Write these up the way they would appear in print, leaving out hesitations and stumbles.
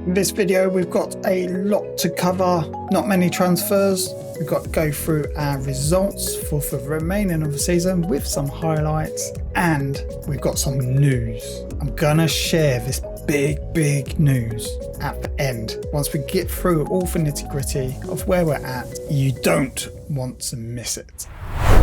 In this video, we've got a lot to cover, not many transfers. We've got to go through our results for the remaining of the season with some highlights, and we've got some news. I'm gonna share this big news at the end. Once we get through all the nitty-gritty of where we're at, you don't want to miss it.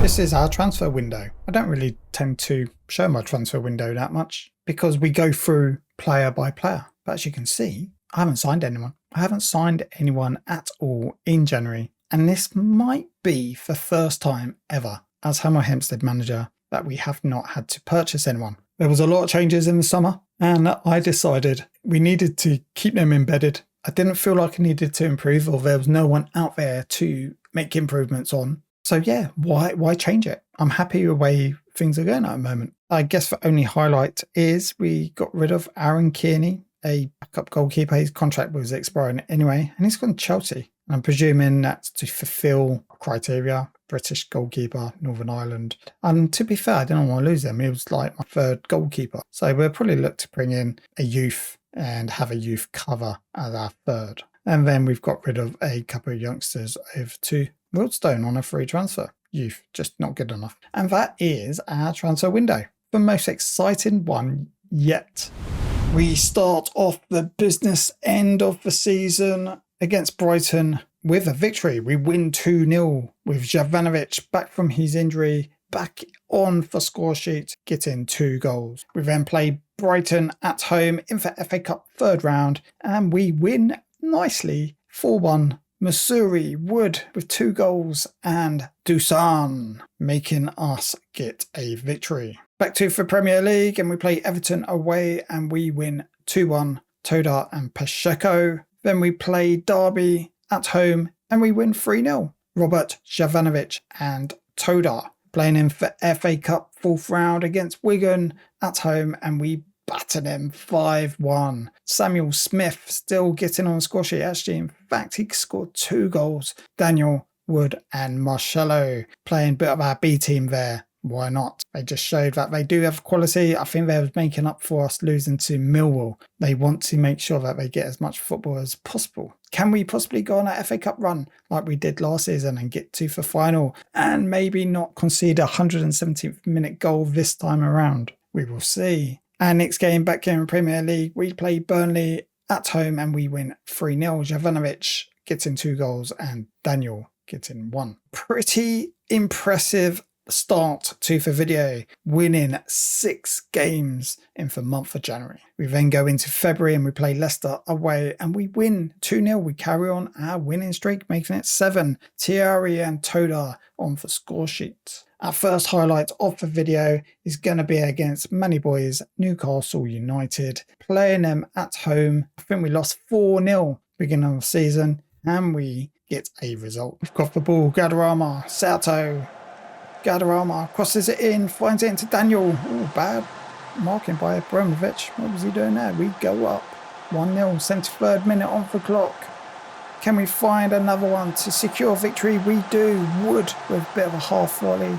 This is our transfer window. I don't really tend to show my transfer window that much because we go through player by player. But as you can see, I haven't signed anyone. I haven't signed anyone at all in January. And this might be the first time ever as Hammer Hempstead manager that we have not had to purchase anyone. There was a lot of changes in the summer and I decided we needed to keep them embedded. I didn't feel like I needed to improve, or there was no one out there to make improvements on. So yeah, why change it? I'm happy with the way things are going at the moment. I guess the only highlight is we got rid of Aaron Kearney, a backup goalkeeper. His contract was expiring anyway, and he's gone to Chelsea. I'm presuming that's to fulfill criteria. British goalkeeper, Northern Ireland. And to be fair, I didn't want to lose him. He was like my third goalkeeper. So we'll probably look to bring in a youth and have a youth cover as our third. And then we've got rid of a couple of youngsters over to Wildstone on a free transfer. Youth, just not good enough. And that is our transfer window. The most exciting one yet. We start off the business end of the season against Brighton with a victory. We win 2-0 with Jovanovic back from his injury, back on the score sheet, getting 2 goals. We then play Brighton at home in the FA Cup third round and we win nicely 4-1. Missouri Wood with 2 goals and Dusan making us get a victory. Back to the Premier League and we play Everton away and we win 2-1. Toda and Pacheco. Then we play Derby at home and we win 3-0. Robert, Jovanovic and Toda playing in the FA Cup fourth round against Wigan at home and we batter them 5-1. Samuel Smith still getting on the score sheet. Actually, in fact, he scored 2 goals. Daniel, Wood and Marcelo playing a bit of our B team there. Why not? They just showed that they do have quality. I think they was making up for us losing to Millwall. They want to make sure that they get as much football as possible. Can we possibly go on an FA Cup run like we did last season and get to the final and maybe not concede a 117th minute goal this time around? We will see. Our next game back here in Premier League, we play Burnley at home and we win 3-0. Jovanovic getting 2 goals and Daniel getting 1. Pretty impressive start to the video, winning 6 games in the month of January. We then go into February and we play Leicester away and we win 2-0. We carry on our winning streak, making it 7. Thierry and Toda on the score sheet. Our first highlight of the video is going to be against Manny Boys, Newcastle United, playing them at home. I think we lost 4-0 beginning of the season and we get a result. We've got the ball, Gadarama, Sato. Gadarama crosses it in, finds it into Daniel. Oh, bad marking by Abramovich. What was he doing there? We go up 1-0, 73rd minute on the clock. Can we find another one to secure victory? We do. Wood with a bit of a half volley.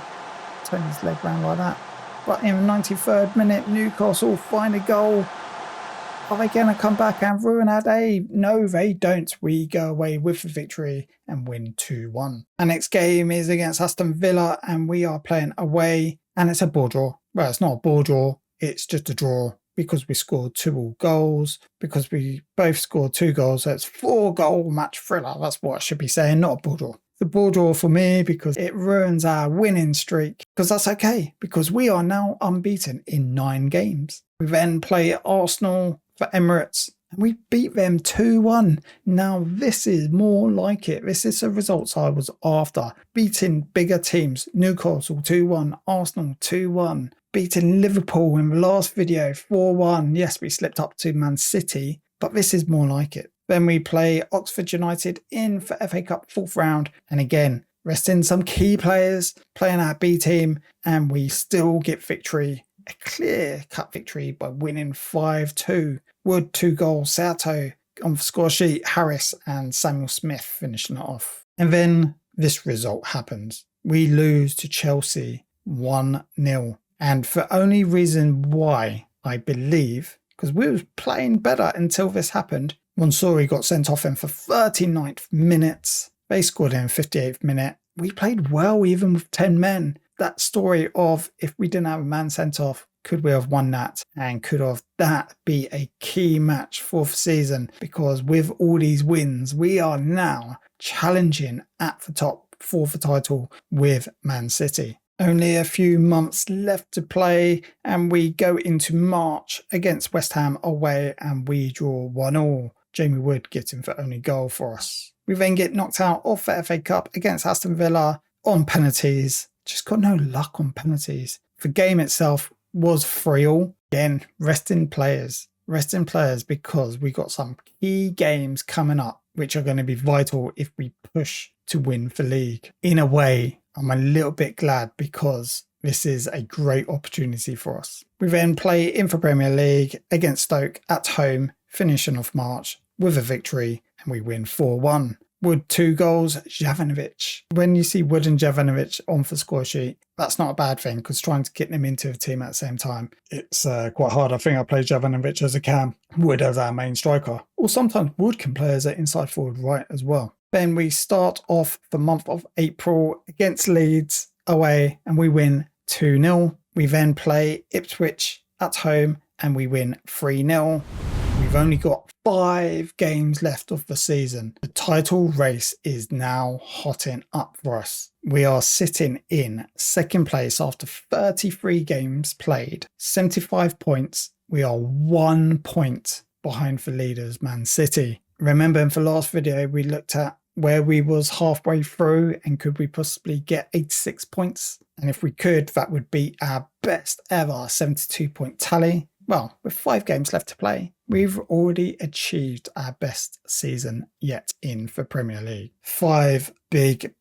Turn his leg round like that. But in the 93rd minute, Newcastle find a goal. Are they going to come back and ruin our day? No, they don't. We go away with the victory and win 2-1. Our next game is against Aston Villa and we are playing away and it's a ball draw. Well, it's not a ball draw. It's just a draw because we scored 2 all goals, because we both scored 2 goals. So it's 4-goal match thriller. That's what I should be saying, not a ball draw. The ball draw for me because it ruins our winning streak, because that's okay because we are now unbeaten in 9 games. We then play Arsenal for Emirates and we beat them 2-1. Now this is more like it. This is the results I was after. Beating bigger teams. Newcastle 2-1, Arsenal 2-1. Beating Liverpool in the last video 4-1. Yes, we slipped up to Man City, but this is more like it. Then we play Oxford United in for FA Cup fourth round. And again, resting some key players, playing our B team, and we still get victory. A clear-cut victory by winning 5-2. Wood 2 goals, Sato on the score sheet, Harris and Samuel Smith finishing it off. And then this result happens. We lose to Chelsea 1-0. And the only reason why I believe because we were playing better until this happened. Mansouri got sent off in for 39th minutes. They scored in 58th minute. We played well even with 10 men. That story of if we didn't have a man sent off, could we have won that? And could have that be a key match for the season? Because with all these wins, we are now challenging at the top for the title with Man City. Only a few months left to play, and we go into March against West Ham away and we draw 1-1. Jamie Wood getting the only goal for us. We then get knocked out of the FA Cup against Aston Villa on penalties. Just got no luck on penalties. The game itself was 3-3. Again, resting players because we got some key games coming up which are going to be vital if we push to win the league. In a way, I'm a little bit glad because this is a great opportunity for us. We then play in the Premier League against Stoke at home, finishing off March with a victory, and we win 4-1. Wood 2 goals, Jovanovic. When you see Wood and Jovanovic on the score sheet, that's not a bad thing because trying to get them into the team at the same time, it's quite hard. I think I play Jovanovic as a cam, Wood as our main striker, or sometimes Wood can play as an inside forward right as well. Then we start off the month of April against Leeds away and we win 2-0. We then play Ipswich at home and we win 3-0. We've only got 5 games left of the season. The title race is now hotting up for us. We are sitting in second place after 33 games played, 75 points. We are 1 point behind the leaders, Man City. Remember in the last video, we looked at where we was halfway through and could we possibly get 86 points? And if we could, that would be our best ever 72-point tally. Well, with 5 games left to play, we've already achieved our best season yet in the Premier League. 5 big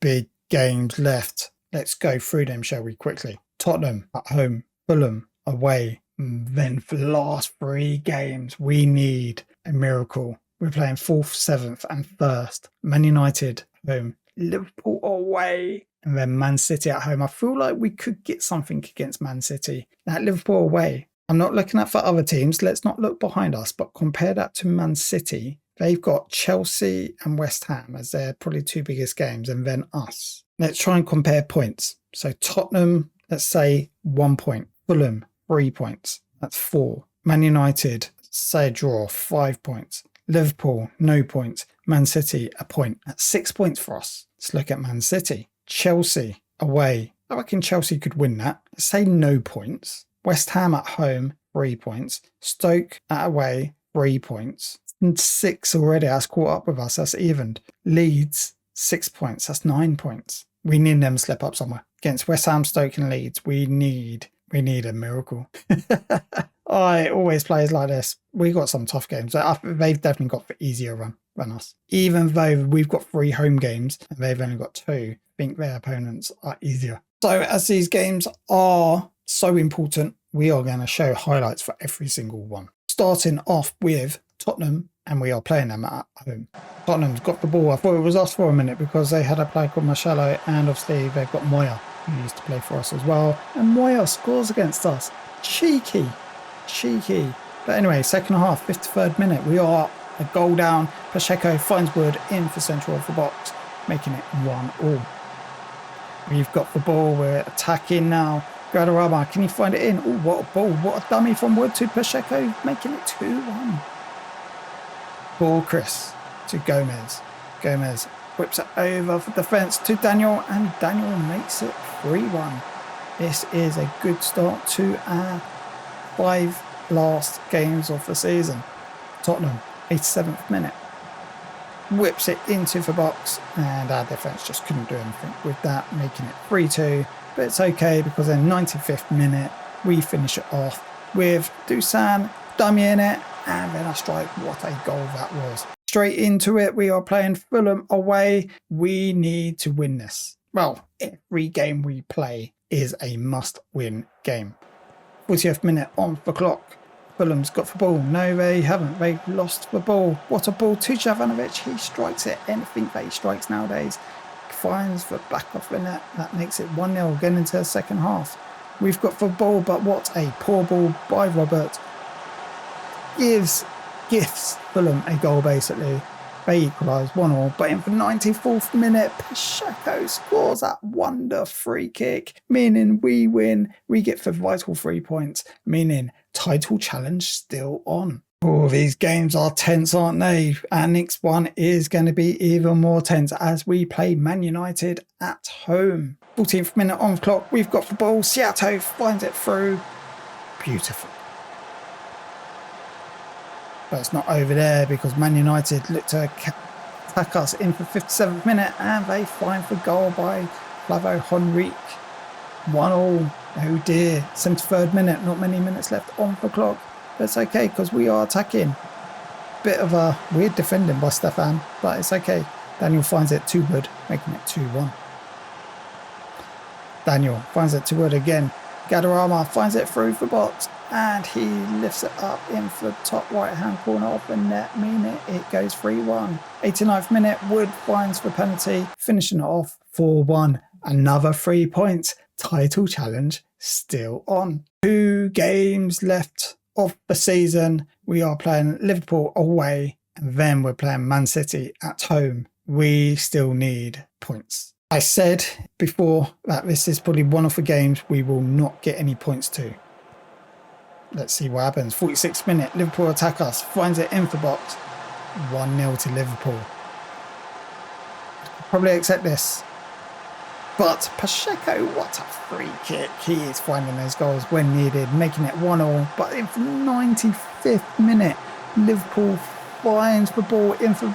games left. Let's go through them, shall we, quickly. Tottenham at home, Fulham away. And then for the last 3 games, we need a miracle. We're playing 4th, 7th and 1st. Man United at home, Liverpool away, and then Man City at home. I feel like we could get something against Man City. At Liverpool away, I'm not looking at for other teams. Let's not look behind us, but compare that to Man City. They've got Chelsea and West Ham as their probably 2 biggest games, and then us. Let's try and compare points. So Tottenham, let's say 1 point. Fulham, 3 points. That's 4. Man United, say a draw, 5 points. Liverpool, no points. Man City, a point. That's 6 points for us. Let's look at Man City. Chelsea, away. I reckon Chelsea could win that. Let's say no points. West Ham at home, 3 points. Stoke at away, 3 points. And 6 already. That's caught up with us. That's evened. Leeds, 6 points. That's 9 points. We need them to slip up somewhere. Against West Ham, Stoke and Leeds, we need a miracle. I always plays like this. We got some tough games. They've definitely got the easier run than us. Even though we've got 3 home games and they've only got 2, I think their opponents are easier. So as these games are so important, we are going to show highlights for every single one. Starting off with Tottenham, and we are playing them at home. Tottenham's got the ball. I thought it was us for a minute because they had a player called Marcelo, and obviously they've got Moya, who used to play for us as well. And Moya scores against us. Cheeky. But anyway, second half, 53rd minute, we are a goal down. Pacheco finds Wood in the centre of the box, making it 1-1. We've got the ball. We're attacking now. Guadarrama, can you find it in? Oh, what a ball. What a dummy from Wood to Pacheco, making it 2-1. Ball Chris to Gomez. Gomez whips it over for defence to Daniel, and Daniel makes it 3-1. This is a good start to our 5 last games of the season. Tottenham, 87th minute. Whips it into the box, and our defence just couldn't do anything with that, making it 3-2. But it's okay because in 95th minute, we finish it off with Dusan dummying it, and then a strike. What a goal that was. Straight into it, we are playing Fulham away. We need to win this. Well, every game we play is a must-win game. 40th minute on the clock. Fulham's got the ball. No, they haven't. They've lost the ball. What a ball to Jovanovic. He strikes it. Anything that he strikes nowadays finds the back of the net. That makes it 1-0 going into the second half. We've got the ball, but what a poor ball by Robert. Gives gifts Fulham a goal basically. They equalise 1-1, but in the 94th minute, Pacheco scores that wonder free kick, meaning we win. We get the vital 3 points, meaning title challenge still on. Oh, these games are tense, aren't they? Our next one is going to be even more tense as we play Man United at home. 14th minute on the clock, we've got the ball. Seattle finds it through. Beautiful. But it's not over there because Man United look to attack us in the 57th minute and they find the goal by Flavo Henrique. 1-1. Oh dear. 73rd minute, not many minutes left on the clock. But it's okay because we are attacking. Bit of a weird defending by Stefan, but it's okay. Daniel finds it to Wood, making it 2-1. Daniel finds it to Wood again. Gadarama finds it through the box and he lifts it up in the top right hand corner of the net, meaning it goes 3-1. 89th minute, Wood finds the penalty, finishing it off 4-1. Another 3 points. Title challenge still on. 2 games left of the season. We are playing Liverpool away and then we're playing Man City at home. We still need points. I said before that this is probably one of the games we will not get any points to. Let's see what happens. 46th minute, Liverpool attack us, finds it in the box. 1-0 to Liverpool. Probably accept this. But Pacheco, what a free kick. He is finding those goals when needed, making it 1-1. But in the 95th minute, Liverpool finds the ball in the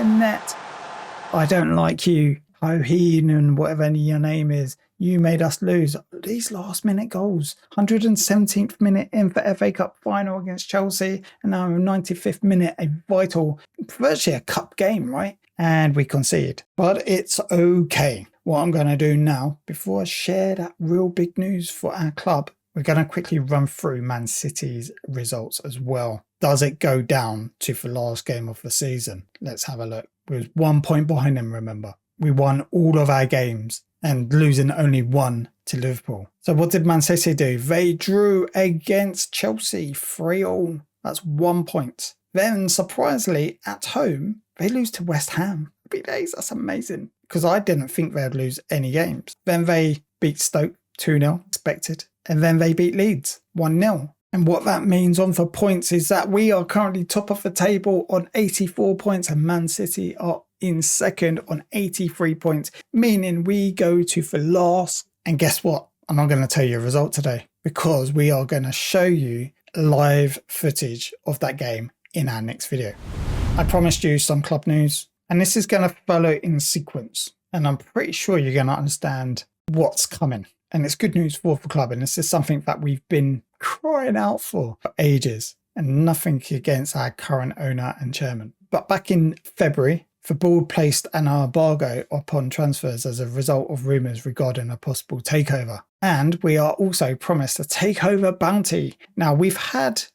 net. I don't like you, Oheen and whatever your name is. You made us lose. These last minute goals. 117th minute in the FA Cup final against Chelsea. And now 95th minute, a vital, virtually a cup game, right? And we concede. But it's okay. What I'm going to do now, before I share that real big news for our club, we're going to quickly run through Man City's results as well. Does it go down to the last game of the season? Let's have a look. We was 1 point behind them, remember. We won all of our games and losing only 1 to Liverpool. So what did Man City do? They drew against Chelsea 3-3. That's 1 point. Then, surprisingly, at home, they lose to West Ham. Happy days, that's amazing. Because I didn't think they'd lose any games. Then they beat Stoke 2-0, expected. And then they beat Leeds 1-0. And what that means on the points is that we are currently top of the table on 84 points and Man City are in second on 83 points, meaning we go to the last. And guess what? I'm not going to tell you a result today because we are going to show you live footage of that game in our next video. I promised you some club news and this is going to follow in sequence. And I'm pretty sure you're going to understand what's coming. And it's good news for the club. And this is something that we've been crying out for ages and nothing against our current owner and chairman. But back in February, the board placed an embargo upon transfers as a result of rumours regarding a possible takeover. And we are also promised a takeover bounty. Now we've had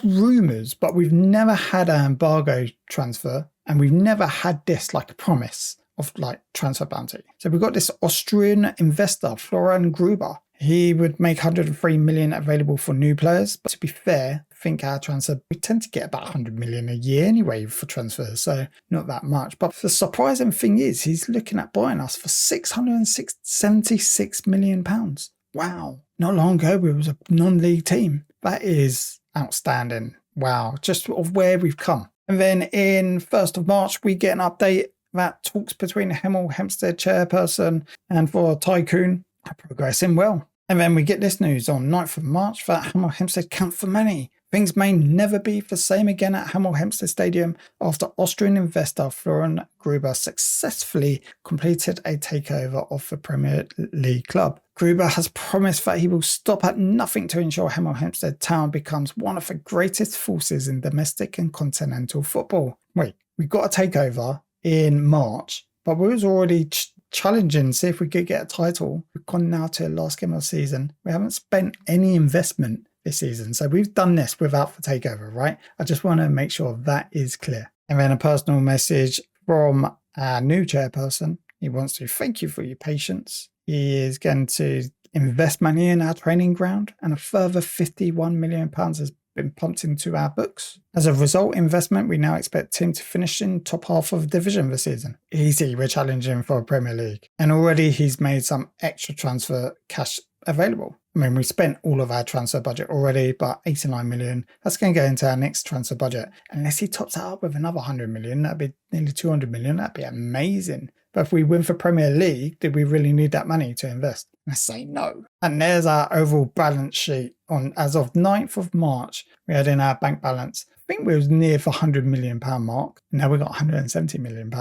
rumours, but we've never had an embargo transfer and we've never had this like a promise of like transfer bounty. So we've got this Austrian investor, Florian Gruber. He would make 103 million available for new players. But to be fair, I think our transfer, we tend to get about 100 million a year anyway for transfers. So not that much. But the surprising thing is he's looking at buying us for 676 million pounds. Wow. Not long ago, we was a non-league team. That is outstanding. Wow. Just of where we've come. And then in 1st of March, we get an update that talks between Hemel Hempstead chairperson and for Tycoon are progressing well. And then we get this news on 9th of March that Hemel Hempstead count for money. Things may never be the same again at Hemel Hempstead Stadium after Austrian investor Florian Gruber successfully completed a takeover of the Premier League club. Gruber has promised that he will stop at nothing to ensure Hemel Hempstead Town becomes one of the greatest forces in domestic and continental football. Wait, we got a takeover in March, but we was already challenging, see if we could get a title. We've gone now to the last game of the season. We haven't spent any investment this season. So we've done this without the takeover, right? I just want to make sure that is clear. And then a personal message from our new chairperson. He wants to thank you for your patience. He is going to invest money in our training ground and a further £51 million has been pumped into our books. As a result investment, we now expect Tim to finish in top half of the division this season. Easy, we're challenging for a Premier League. And already he's made some extra transfer cash available. I mean, we spent all of our transfer budget already, but 89 million, that's going to go into our next transfer budget. Unless he tops that up with another 100 million, that'd be nearly 200 million. That'd be amazing. But if we win for Premier League, did we really need that money to invest? I say no. And there's our overall balance sheet. As of 9th of March, we had in our bank balance, I think we was near the £100 million mark. Now we've got £170 million.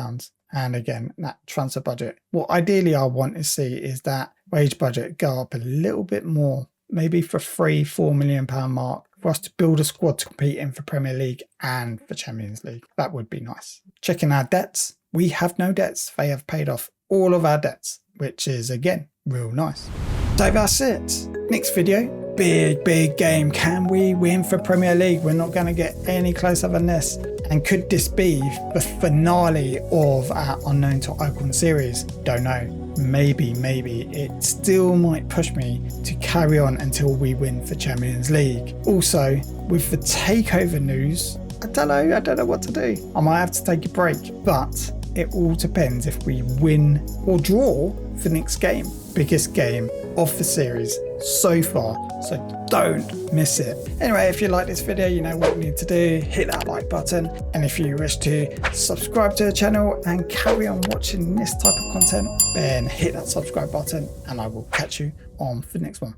And again, that transfer budget. What ideally I want to see is that wage budget go up a little bit more, maybe for £3-4 million mark, for us to build a squad to compete in for Premier League and for Champions League. That would be nice. Checking our debts. We have no debts. They have paid off all of our debts, which is, again, real nice. So that's it. Next video, big game. Can we win for Premier League? We're not going to get any closer than this. And could this be the finale of our Unknown to Icon series? Don't know. Maybe. It still might push me to carry on until we win for Champions League. Also, with the takeover news, I don't know what to do. I might have to take a break, but it all depends if we win or draw the next game. Biggest game of the series so far, so don't miss it. Anyway, if you like this video, you know what you need to do. Hit that like button, and if you wish to subscribe to the channel and carry on watching this type of content, then hit that subscribe button, and I will catch you on the next one.